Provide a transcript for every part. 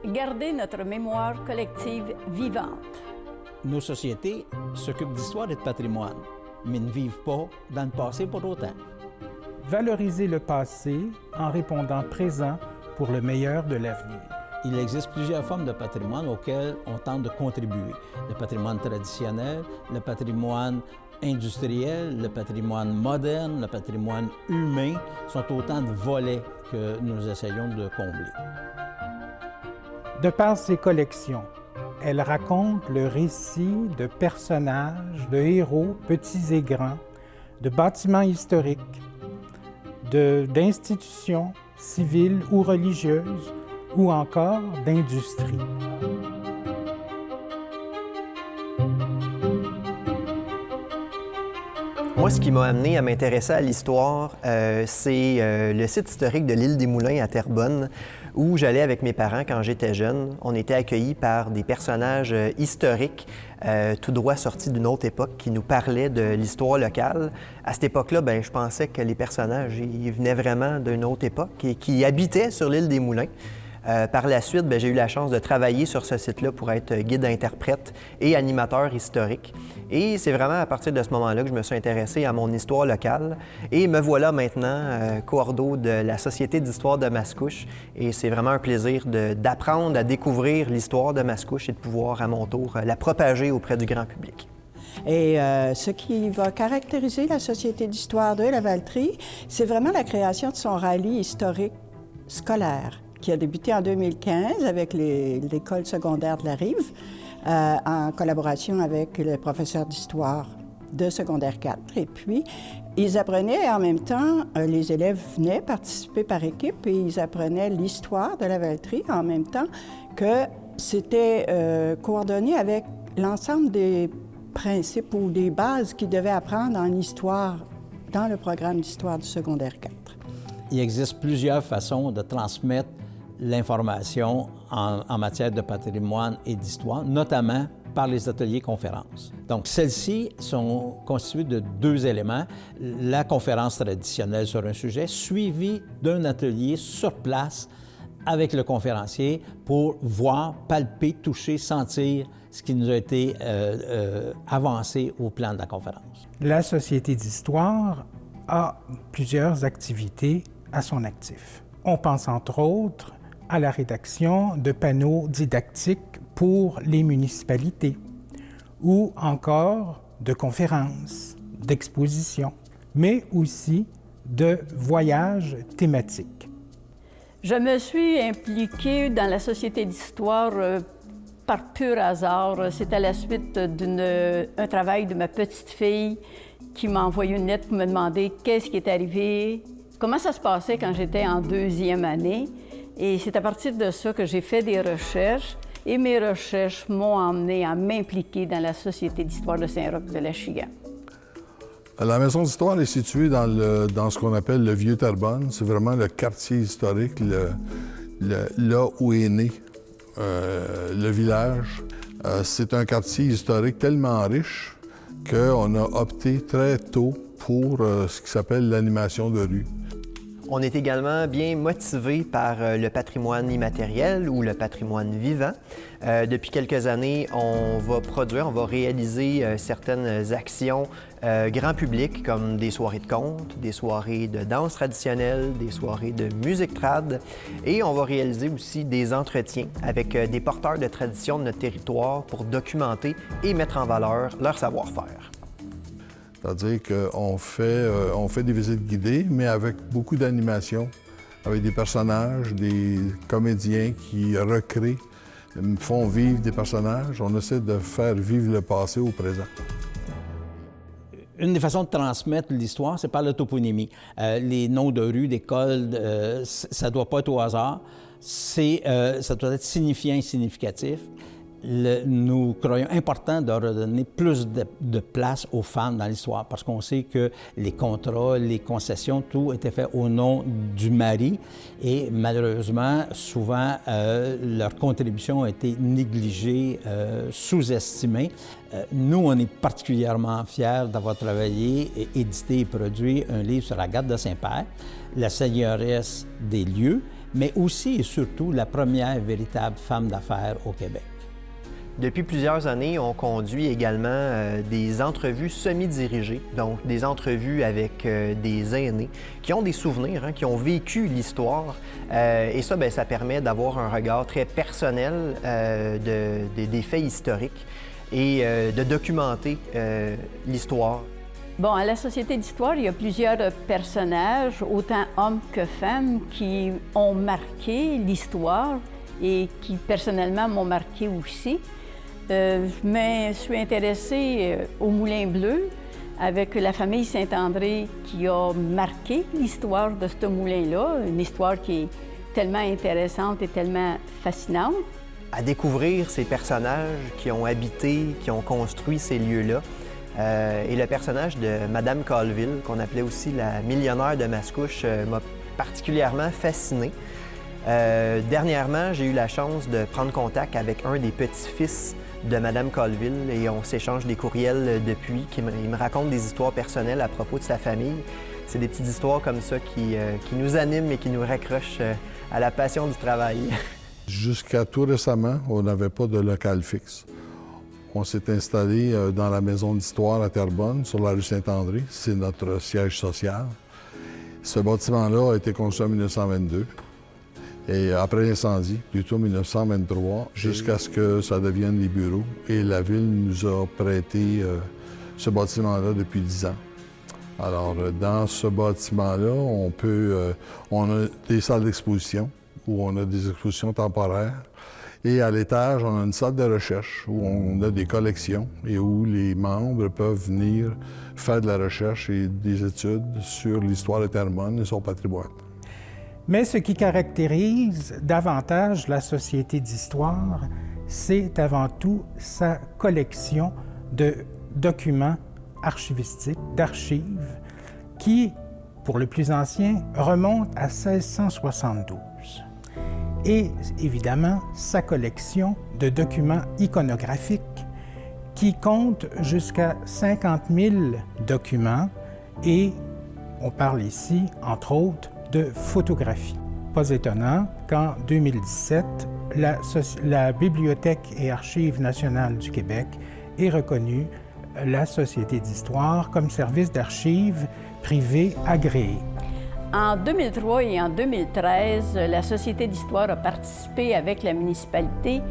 garder notre mémoire collective vivante. Nos sociétés s'occupent d'histoire et de patrimoine, mais ne vivent pas dans le passé pour autant. Valoriser le passé en répondant présent pour le meilleur de l'avenir. Il existe plusieurs formes de patrimoine auxquelles on tente de contribuer. Le patrimoine traditionnel, le patrimoine industriel, le patrimoine moderne, le patrimoine humain sont autant de volets que nous essayons de combler. De par ses collections, elle raconte le récit de personnages, de héros petits et grands, de bâtiments historiques, d'institutions civiles ou religieuses, ou encore d'industries. Moi, ce qui m'a amené à m'intéresser à l'histoire, c'est le site historique de l'île des Moulins à Terrebonne, où j'allais avec mes parents quand j'étais jeune. On était accueillis par des personnages historiques, tout droit sortis d'une autre époque, qui nous parlaient de l'histoire locale. À cette époque-là, je pensais que les personnages ils venaient vraiment d'une autre époque et qui habitaient sur l'île des Moulins. Par la suite, j'ai eu la chance de travailler sur ce site-là pour être guide-interprète et animateur historique. Et c'est vraiment à partir de ce moment-là que je me suis intéressé à mon histoire locale. Et me voilà maintenant coordo de la Société d'histoire de Mascouche. Et c'est vraiment un plaisir d'apprendre à découvrir l'histoire de Mascouche et de pouvoir, à mon tour, la propager auprès du grand public. Et ce qui va caractériser la Société d'histoire de Lavaltrie, c'est vraiment la création de son rallye historique scolaire, qui a débuté en 2015 avec l'école secondaire de la Rive, en collaboration avec le professeur d'histoire de secondaire 4. Et puis, ils apprenaient en même temps, les élèves venaient participer par équipe et ils apprenaient l'histoire de Lavaltrie en même temps que c'était coordonné avec l'ensemble des principes ou des bases qu'ils devaient apprendre en histoire dans le programme d'histoire du secondaire 4. Il existe plusieurs façons de transmettre l'information en matière de patrimoine et d'histoire, notamment par les ateliers conférences. Donc, celles-ci sont constituées de deux éléments. La conférence traditionnelle sur un sujet, suivie d'un atelier sur place avec le conférencier pour voir, palper, toucher, sentir ce qui nous a été avancé au plan de la conférence. La Société d'histoire a plusieurs activités à son actif. On pense entre autres à la rédaction de panneaux didactiques pour les municipalités ou encore de conférences, d'expositions, mais aussi de voyages thématiques. Je me suis impliquée dans la Société d'histoire par pur hasard. C'est à la suite d'un travail de ma petite fille qui m'a envoyé une lettre pour me demander qu'est-ce qui est arrivé, comment ça se passait quand j'étais en deuxième année. Et c'est à partir de ça que j'ai fait des recherches et mes recherches m'ont emmené à m'impliquer dans la Société d'histoire de Saint-Roch de l'Achigan. La Maison d'histoire est située dans ce qu'on appelle le Vieux-Terrebonne. C'est vraiment le quartier historique, là où est né le village. C'est un quartier historique tellement riche qu'on a opté très tôt pour ce qui s'appelle l'animation de rue. On est également bien motivé par le patrimoine immatériel ou le patrimoine vivant. Depuis quelques années, on va réaliser certaines actions grand public comme des soirées de contes, des soirées de danse traditionnelle, des soirées de musique trad. Et on va réaliser aussi des entretiens avec des porteurs de traditions de notre territoire pour documenter et mettre en valeur leur savoir-faire. C'est-à-dire qu'on fait des visites guidées, mais avec beaucoup d'animation, avec des personnages, des comédiens qui recréent, font vivre des personnages. On essaie de faire vivre le passé au présent. Une des façons de transmettre l'histoire, c'est par la toponymie. Les noms de rues, d'écoles, ça ne doit pas être au hasard. Ça doit être signifiant et significatif. Nous croyons important de redonner plus de place aux femmes dans l'histoire parce qu'on sait que les contrats, les concessions, tout était fait au nom du mari et malheureusement, souvent, leur contribution a été négligée, sous-estimée. Nous, on est particulièrement fiers d'avoir travaillé, édité et produit un livre sur Agathe de Saint-Père, la seigneuresse des lieux, mais aussi et surtout la première véritable femme d'affaires au Québec. Depuis plusieurs années, on conduit également des entrevues semi-dirigées, donc des entrevues avec des aînés qui ont des souvenirs, hein, qui ont vécu l'histoire. Et ça, bien, ça permet d'avoir un regard très personnel des faits historiques et de documenter l'histoire. Bon, à la Société d'histoire, il y a plusieurs personnages, autant hommes que femmes, qui ont marqué l'histoire et qui, personnellement, m'ont marqué aussi. Je me suis intéressée au Moulin Bleu avec la famille Saint-André qui a marqué l'histoire de ce moulin-là, une histoire qui est tellement intéressante et tellement fascinante. À découvrir ces personnages qui ont habité, qui ont construit ces lieux-là. Et le personnage de Madame Colville, qu'on appelait aussi la millionnaire de Mascouche, m'a particulièrement fasciné. Dernièrement, j'ai eu la chance de prendre contact avec un des petits-fils de Madame Colville et on s'échange des courriels depuis. Il me raconte des histoires personnelles à propos de sa famille. C'est des petites histoires comme ça qui nous animent et qui nous raccrochent à la passion du travail. Jusqu'à tout récemment, on n'avait pas de local fixe. On s'est installé dans la maison d'histoire à Terrebonne, sur la rue Saint-André. C'est notre siège social. Ce bâtiment-là a été construit en 1922. Et après l'incendie, plutôt 1923, jusqu'à ce que ça devienne les bureaux. Et la Ville nous a prêté ce bâtiment-là depuis 10 ans. Alors, dans ce bâtiment-là, on a des salles d'exposition, où on a des expositions temporaires. Et à l'étage, on a une salle de recherche, où on a des collections et où les membres peuvent venir faire de la recherche et des études sur l'histoire de Terrebonne et son patrimoine. Mais ce qui caractérise davantage la Société d'histoire, c'est avant tout sa collection de documents archivistiques, d'archives, qui, pour le plus ancien, remonte à 1672. Et évidemment, sa collection de documents iconographiques, qui compte jusqu'à 50 000 documents, et on parle ici, entre autres, de photographie. Pas étonnant qu'en 2017, la Bibliothèque et Archives nationales du Québec ait reconnu la Société d'histoire comme service d'archives privé agréé. En 2003 et en 2013, la Société d'histoire a participé avec la municipalité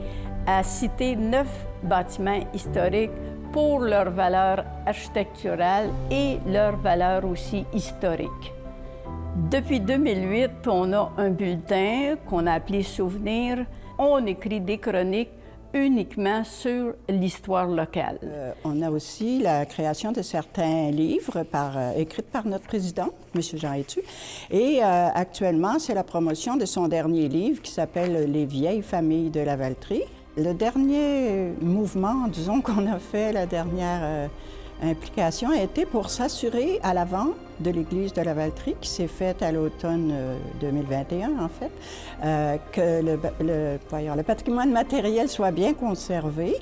à citer 9 bâtiments historiques pour leur valeur architecturale et leur valeur aussi historique. Depuis 2008, on a un bulletin qu'on a appelé Souvenirs. On écrit des chroniques uniquement sur l'histoire locale. On a aussi la création de certains livres écrits par notre président, M. Jean Hétu. Et actuellement, c'est la promotion de son dernier livre qui s'appelle « Les vieilles familles de la Valtrie ». Le dernier mouvement, disons, qu'on a fait, la dernière implication, a été pour s'assurer à l'avant de l'église de la Valtrie, qui s'est faite à l'automne 2021, en fait, que le patrimoine matériel soit bien conservé.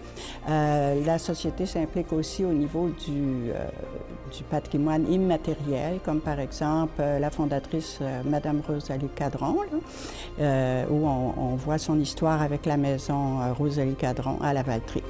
La Société s'implique aussi au niveau du patrimoine immatériel, comme par exemple la fondatrice Madame Rosalie Cadron, là, où on voit son histoire avec la maison Rosalie Cadron à la Valtrie.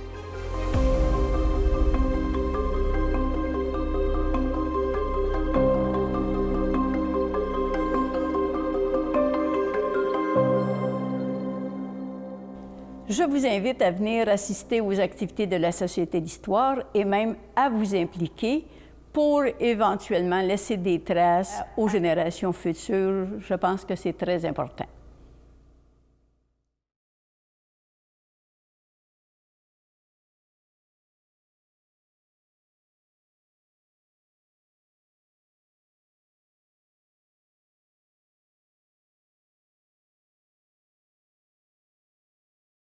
Je vous invite à venir assister aux activités de la Société d'histoire et même à vous impliquer pour éventuellement laisser des traces aux générations futures. Je pense que c'est très important.